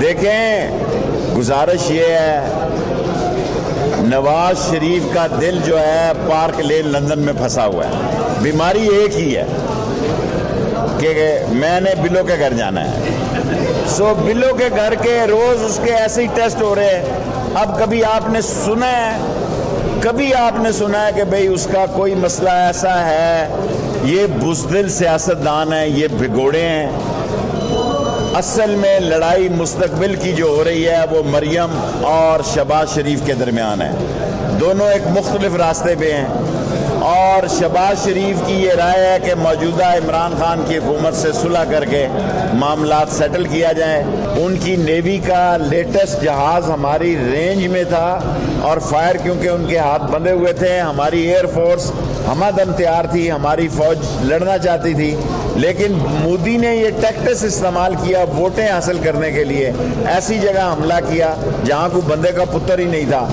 देखें, गुजारिश ये है, नवाज शरीफ का दिल जो है पार्क लेन लंदन में फंसा हुआ है। बीमारी एक ही है कि मैंने बिलो के घर जाना है। सो बिलो के घर के रोज उसके ऐसे ही टेस्ट हो रहे हैं। अब कभी आपने सुना है कि भाई उसका कोई मसला ऐसा है, ये बुज़दिल सियासतदान है, ये भिगोड़े हैं। असल में लड़ाई मुस्तकबिल की जो हो रही है वो मरियम और शहबाज शरीफ के दरमियान है। दोनों एक मुख्तलिफ रास्ते पे हैं और शहबाज शरीफ की ये राय है कि मौजूदा इमरान खान की हुकूमत से सुलह करके मामलात सेटल किया जाए। उनकी नेवी का लेटेस्ट जहाज़ हमारी रेंज में था और फायर क्योंकि उनके हाथ बंधे हुए थे, हमारी एयरफोर्स हमदम तैयार थी, हमारी फौज लड़ना चाहती थी, लेकिन मोदी ने ये टैक्टिस इस्तेमाल किया वोटें हासिल करने के लिए। ऐसी जगह हमला किया जहां कोई बंदे का पुत्र ही नहीं था।